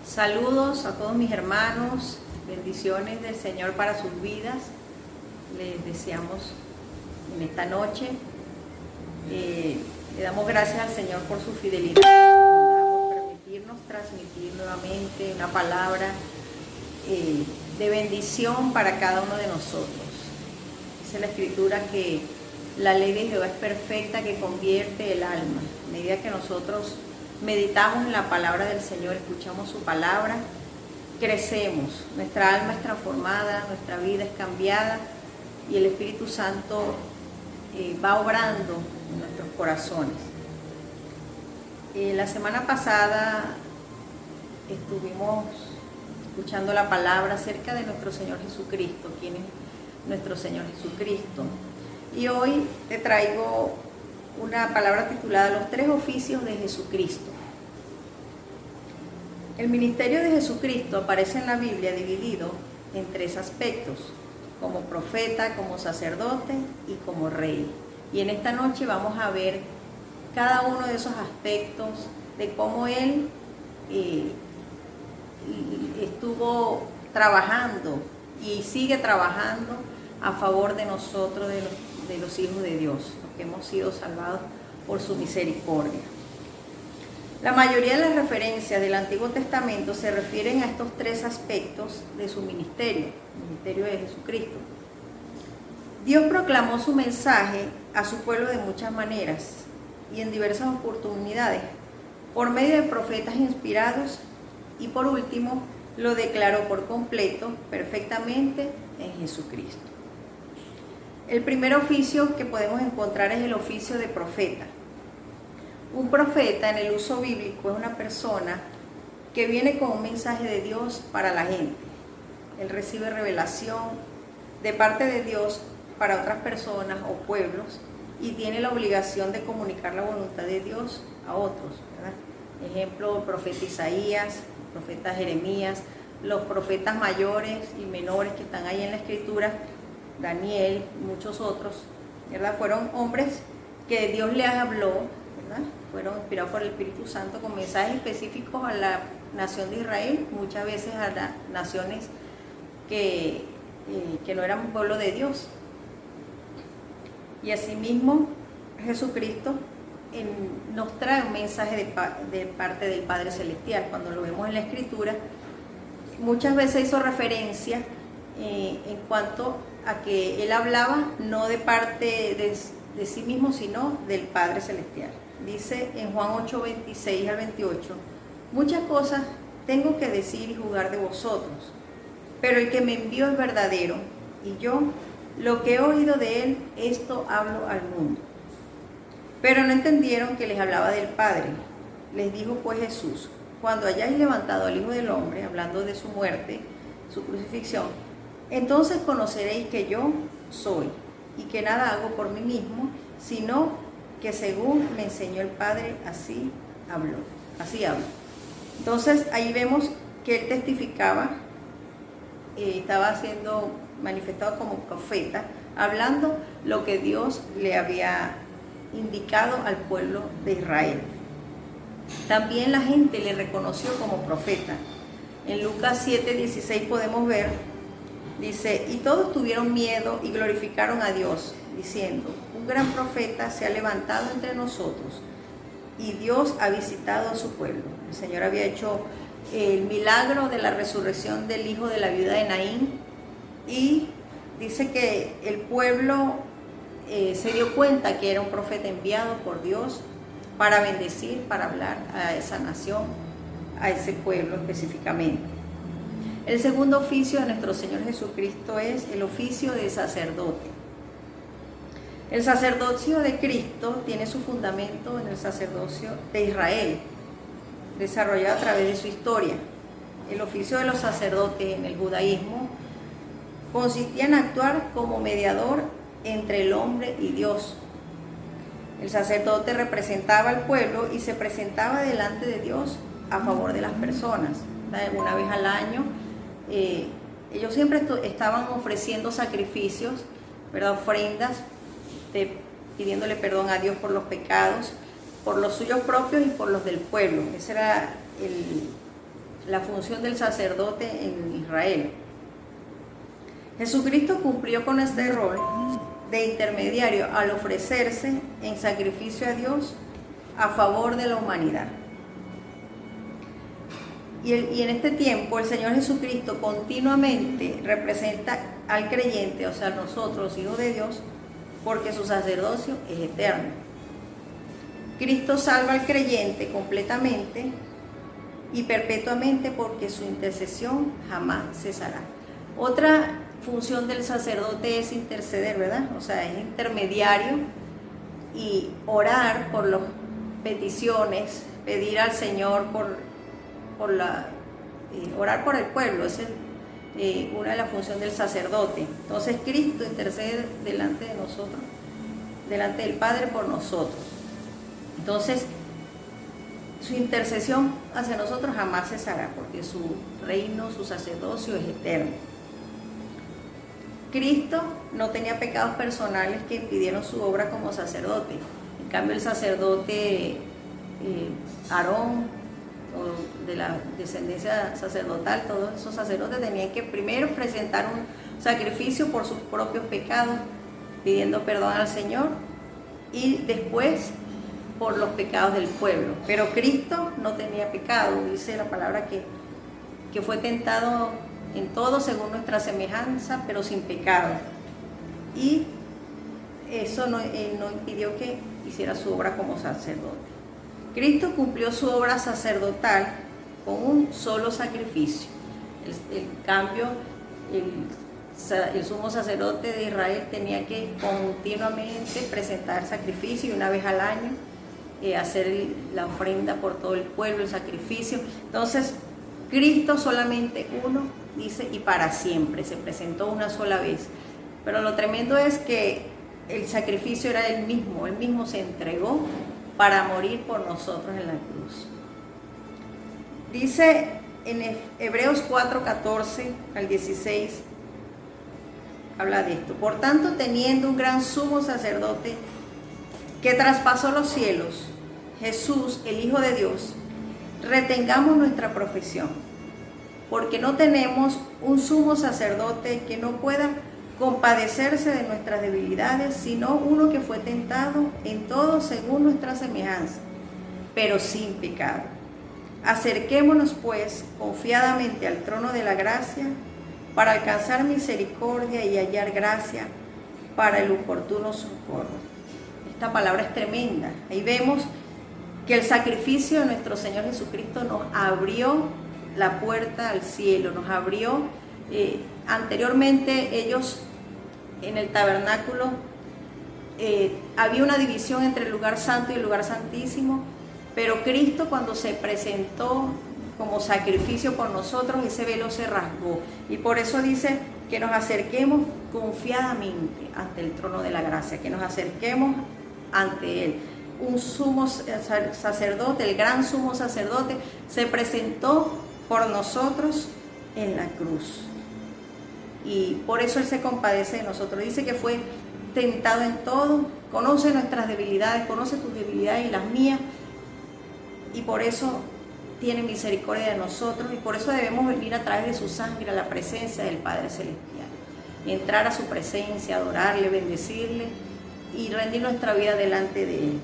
Saludos a todos mis hermanos, bendiciones del Señor para sus vidas. Les deseamos en esta noche. Le damos gracias al Señor por su fidelidad, por permitirnos transmitir nuevamente una palabra de bendición para cada uno de nosotros. Dice la Escritura que la ley de Jehová es perfecta, que convierte el alma. A medida que nosotros meditamos en la palabra del Señor, escuchamos su palabra, crecemos, nuestra alma es transformada, nuestra vida es cambiada y el Espíritu Santo va obrando en nuestros corazones. La semana pasada estuvimos escuchando la palabra acerca de nuestro Señor Jesucristo, quién es nuestro Señor Jesucristo. Y hoy te traigo una palabra titulada Los tres oficios de Jesucristo. El ministerio de Jesucristo aparece en la Biblia dividido en tres aspectos: como profeta, como sacerdote y como rey. Y en esta noche vamos a ver cada uno de esos aspectos de cómo Él estuvo trabajando y sigue trabajando a favor de nosotros, de los hijos de Dios, los que hemos sido salvados por su misericordia. La mayoría de las referencias del Antiguo Testamento se refieren a estos tres aspectos de su ministerio, el ministerio de Jesucristo. Dios proclamó su mensaje a su pueblo de muchas maneras y en diversas oportunidades, por medio de profetas inspirados, y por último lo declaró por completo, perfectamente, en Jesucristo. El primer oficio que podemos encontrar es el oficio de profeta. Un profeta en el uso bíblico es una persona que viene con un mensaje de Dios para la gente. Él recibe revelación de parte de Dios para otras personas o pueblos y tiene la obligación de comunicar la voluntad de Dios a otros, ¿verdad? Ejemplo, el profeta Isaías, el profeta Jeremías, los profetas mayores y menores que están ahí en la Escritura, Daniel y muchos otros, ¿verdad? Fueron hombres que Dios les habló, ¿verdad? Fueron inspirados por el Espíritu Santo con mensajes específicos a la nación de Israel, muchas veces a las naciones que no eran pueblo de Dios. Y asimismo Jesucristo nos trae un mensaje de parte del Padre Celestial. Cuando lo vemos en la Escritura, muchas veces hizo referencia en cuanto a que Él hablaba no de parte de sí mismo, sino del Padre Celestial. Dice en Juan 8, 26 al 28, muchas cosas tengo que decir y juzgar de vosotros, pero el que me envió es verdadero, y yo, lo que he oído de Él, esto hablo al mundo. Pero no entendieron que les hablaba del Padre. Les dijo pues Jesús: cuando hayáis levantado al Hijo del Hombre, hablando de su muerte, su crucifixión, entonces conoceréis que yo soy, y que nada hago por mí mismo, sino que según me enseñó el Padre, así hablo. Entonces ahí vemos que Él testificaba, estaba siendo manifestado como profeta, hablando lo que Dios le había indicado al pueblo de Israel. También la gente le reconoció como profeta. En Lucas 7:16 podemos ver, dice, y todos tuvieron miedo y glorificaron a Dios, diciendo, un gran profeta se ha levantado entre nosotros y Dios ha visitado a su pueblo. El Señor había hecho el milagro de la resurrección del hijo de la viuda de Naín, y dice que el pueblo se dio cuenta que era un profeta enviado por Dios para bendecir, para hablar a esa nación, a ese pueblo específicamente. El segundo oficio de nuestro Señor Jesucristo es el oficio de sacerdote. El sacerdocio de Cristo tiene su fundamento en el sacerdocio de Israel, desarrollado a través de su historia. El oficio de los sacerdotes en el judaísmo consistía en actuar como mediador entre el hombre y Dios. El sacerdote representaba al pueblo y se presentaba delante de Dios a favor de las personas. Una vez al año, ellos siempre estaban ofreciendo sacrificios, ¿verdad? Ofrendas, pidiéndole perdón a Dios por los pecados, por los suyos propios y por los del pueblo. Ese era la función del sacerdote en Israel. Jesucristo cumplió con este rol de intermediario al ofrecerse en sacrificio a Dios a favor de la humanidad. Y en este tiempo el Señor Jesucristo continuamente representa al creyente, o sea, nosotros, hijos de Dios, porque su sacerdocio es eterno. Cristo salva al creyente completamente y perpetuamente porque su intercesión jamás cesará. Otra función del sacerdote es interceder, ¿verdad? O sea, es intermediario y orar por las peticiones, pedir al Señor orar por el pueblo. Esa es una de las funciones del sacerdote. Entonces Cristo intercede delante de nosotros, delante del Padre por nosotros. Entonces su intercesión hacia nosotros jamás cesará porque su reino, su sacerdocio es eterno. Cristo no tenía pecados personales que impidieron su obra como sacerdote. En cambio el sacerdote Aarón, o de la descendencia sacerdotal, todos esos sacerdotes tenían que primero presentar un sacrificio por sus propios pecados, pidiendo perdón al Señor, y después por los pecados del pueblo. Pero Cristo no tenía pecado, dice la palabra que fue tentado en todo según nuestra semejanza, pero sin pecado. Y eso no impidió que hiciera su obra como sacerdote. Cristo cumplió su obra sacerdotal con un solo sacrificio. En cambio, el sumo sacerdote de Israel tenía que continuamente presentar sacrificio, y una vez al año hacer la ofrenda por todo el pueblo, el sacrificio. Entonces, Cristo solamente uno, dice, y para siempre, se presentó una sola vez. Pero lo tremendo es que el sacrificio era él mismo se entregó para morir por nosotros en la cruz. Dice en Hebreos 4:14 al 16, habla de esto. Por tanto, teniendo un gran sumo sacerdote que traspasó los cielos, Jesús, el Hijo de Dios, retengamos nuestra profesión, porque no tenemos un sumo sacerdote que no pueda compadecerse de nuestras debilidades, sino uno que fue tentado en todo según nuestra semejanza, pero sin pecado. Acerquémonos pues confiadamente al trono de la gracia para alcanzar misericordia y hallar gracia para el oportuno socorro. Esta palabra es tremenda. Ahí vemos que el sacrificio de nuestro Señor Jesucristo nos abrió la puerta al cielo, nos abrió. Anteriormente ellos en el tabernáculo había una división entre el lugar santo y el lugar santísimo, pero Cristo, cuando se presentó como sacrificio por nosotros, ese velo se rasgó, y por eso dice que nos acerquemos confiadamente ante el trono de la gracia, que nos acerquemos ante Él. Un sumo sacerdote, el gran sumo sacerdote, se presentó por nosotros en la cruz, y por eso Él se compadece de nosotros. Dice que fue tentado en todo, conoce nuestras debilidades, conoce tus debilidades y las mías, y por eso tiene misericordia de nosotros, y por eso debemos venir a través de su sangre a la presencia del Padre Celestial, y entrar a su presencia, adorarle, bendecirle y rendir nuestra vida delante de Él.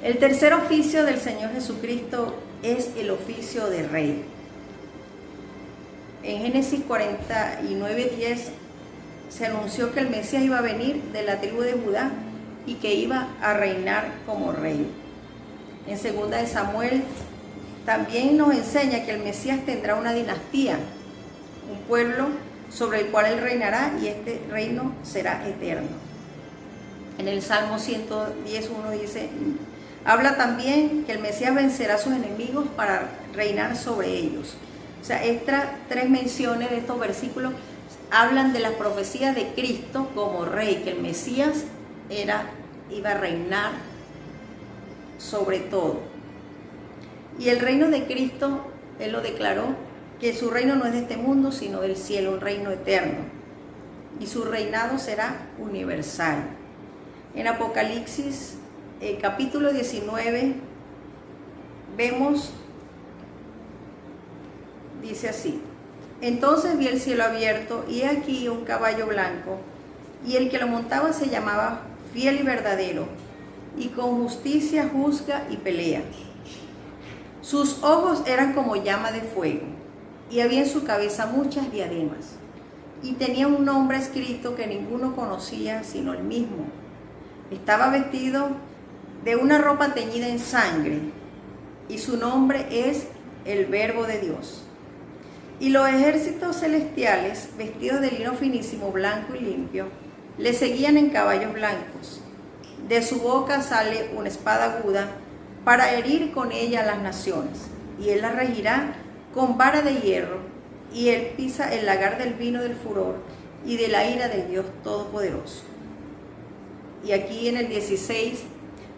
El tercer oficio del Señor Jesucristo es el oficio de Rey. En Génesis 49:10 se anunció que el Mesías iba a venir de la tribu de Judá y que iba a reinar como rey. En 2 de Samuel también nos enseña que el Mesías tendrá una dinastía, un pueblo sobre el cual él reinará, y este reino será eterno. En el Salmo 110:1 dice, habla también que el Mesías vencerá a sus enemigos para reinar sobre ellos. O sea, estas tres menciones de estos versículos hablan de las profecías de Cristo como rey, que el Mesías iba a reinar sobre todo. Y el reino de Cristo, Él lo declaró, que su reino no es de este mundo, sino del cielo, un reino eterno. Y su reinado será universal. En Apocalipsis, capítulo 19, vemos dice así: entonces vi el cielo abierto y he aquí un caballo blanco, y el que lo montaba se llamaba Fiel y Verdadero, y con justicia juzga y pelea. Sus ojos eran como llama de fuego, y había en su cabeza muchas diademas, y tenía un nombre escrito que ninguno conocía sino él mismo. Estaba vestido de una ropa teñida en sangre, y su nombre es el Verbo de Dios. Y los ejércitos celestiales, vestidos de lino finísimo, blanco y limpio, le seguían en caballos blancos. De su boca sale una espada aguda para herir con ella a las naciones, y él la regirá con vara de hierro, y él pisa el lagar del vino del furor y de la ira del Dios Todopoderoso. Y aquí en el 16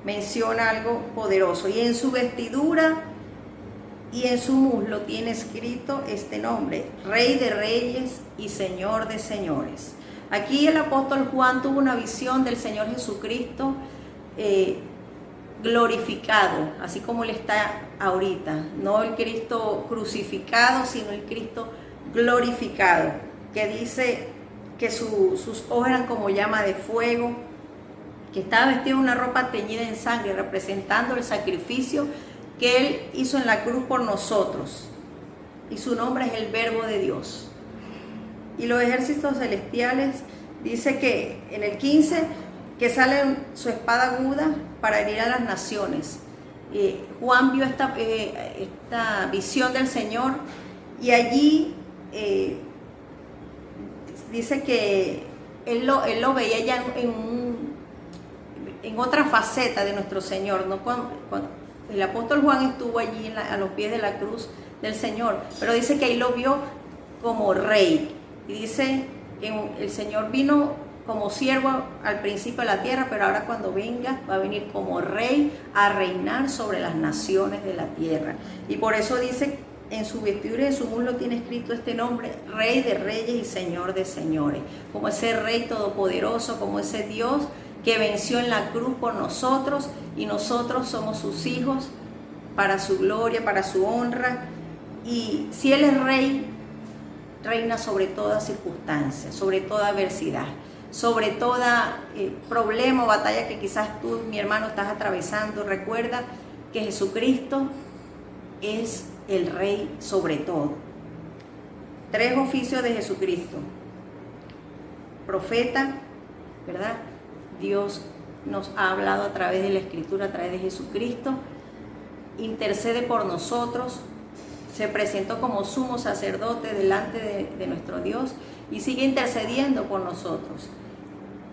menciona algo poderoso: y en su vestidura y en su muslo tiene escrito este nombre: Rey de Reyes y Señor de Señores. Aquí el apóstol Juan tuvo una visión del Señor Jesucristo glorificado, así como él está ahorita, no el Cristo crucificado, sino el Cristo glorificado, que dice que sus ojos eran como llama de fuego, que estaba vestido de una ropa teñida en sangre, representando el sacrificio que él hizo en la cruz por nosotros, y su nombre es el Verbo de Dios. Y los ejércitos celestiales, dice que en el 15, que sale su espada aguda para herir a las naciones. Juan vio esta visión del Señor, y allí dice que él lo veía ya en otra faceta de nuestro Señor, ¿no? Cuando el apóstol Juan estuvo allí a los pies de la cruz del Señor, pero dice que ahí lo vio como rey, y dice que el Señor vino como siervo al principio de la tierra, pero ahora cuando venga va a venir como rey a reinar sobre las naciones de la tierra. Y por eso dice: en su vestidura y en su muslo tiene escrito este nombre: Rey de Reyes y Señor de Señores. Como ese Rey todopoderoso, como ese Dios que venció en la cruz por nosotros, y nosotros somos sus hijos para su gloria, para su honra. Y si Él es Rey, reina sobre toda circunstancia, sobre toda adversidad, sobre toda problema o batalla que quizás tú, mi hermano, estás atravesando. Recuerda que Jesucristo es el Rey sobre todo. 3 oficios de Jesucristo: profeta, ¿verdad? Dios nos ha hablado a través de la Escritura, a través de Jesucristo. Intercede por nosotros, se presentó como sumo sacerdote delante de nuestro Dios y sigue intercediendo por nosotros.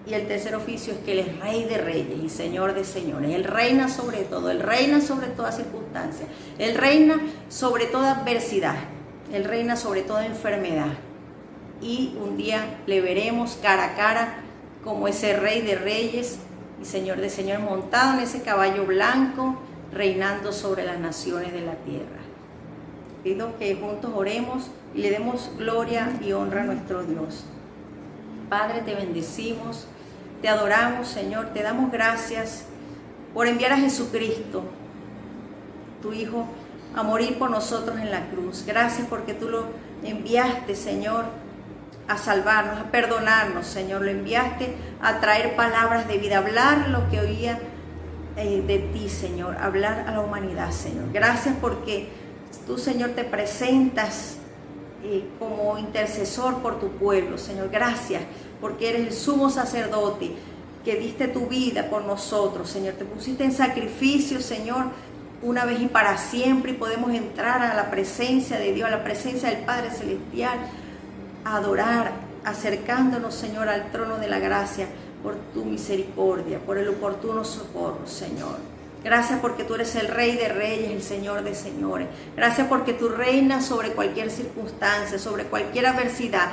Y el tercer oficio es que Él es Rey de Reyes y Señor de Señores. Él reina sobre todo, Él reina sobre toda circunstancia, Él reina sobre toda adversidad, Él reina sobre toda enfermedad. Y un día le veremos cara a cara como ese Rey de Reyes y Señor de Señores, montado en ese caballo blanco, reinando sobre las naciones de la tierra. Pido que juntos oremos y le demos gloria y honra a nuestro Dios. Padre, te bendecimos, te adoramos, Señor, te damos gracias por enviar a Jesucristo, tu Hijo, a morir por nosotros en la cruz. Gracias porque tú lo enviaste, Señor, a salvarnos, a perdonarnos, Señor. Lo enviaste a traer palabras de vida, a hablar lo que oía de ti, Señor, hablar a la humanidad, Señor. Gracias porque tú, Señor, te presentas como intercesor por tu pueblo, Señor. Gracias porque eres el sumo sacerdote que diste tu vida por nosotros, Señor. Te pusiste en sacrificio, Señor, una vez y para siempre, y podemos entrar a la presencia de Dios, a la presencia del Padre Celestial, a adorar, acercándonos, Señor, al trono de la gracia por tu misericordia, por el oportuno socorro, Señor. Gracias porque tú eres el Rey de Reyes, el Señor de Señores. Gracias porque tú reinas sobre cualquier circunstancia, sobre cualquier adversidad,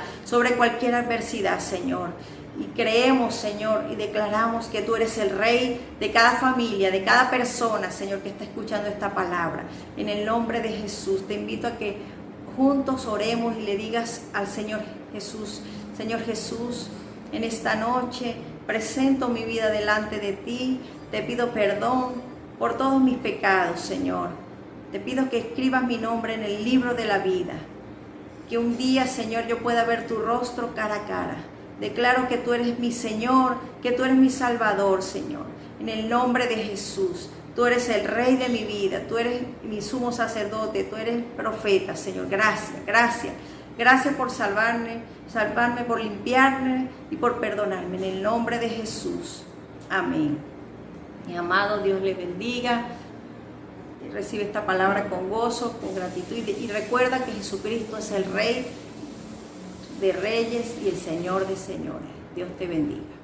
Señor. Y creemos, Señor, y declaramos que tú eres el Rey de cada familia, de cada persona, Señor, que está escuchando esta palabra. En el nombre de Jesús, te invito a que juntos oremos y le digas al Señor Jesús: Señor Jesús, en esta noche presento mi vida delante de ti. Te pido perdón por todos mis pecados, Señor. Te pido que escribas mi nombre en el libro de la vida. que un día, Señor, yo pueda ver tu rostro cara a cara. Declaro que tú eres mi Señor, que tú eres mi Salvador, Señor. En el nombre de Jesús, tú eres el Rey de mi vida, tú eres mi sumo sacerdote, tú eres profeta, Señor. Gracias, gracias. Gracias por salvarme, por limpiarme y por perdonarme. En el nombre de Jesús. Amén. Mi amado, Dios le bendiga. Recibe esta palabra con gozo, con gratitud y recuerda que Jesucristo es el Rey de Reyes y el Señor de Señores. Dios te bendiga.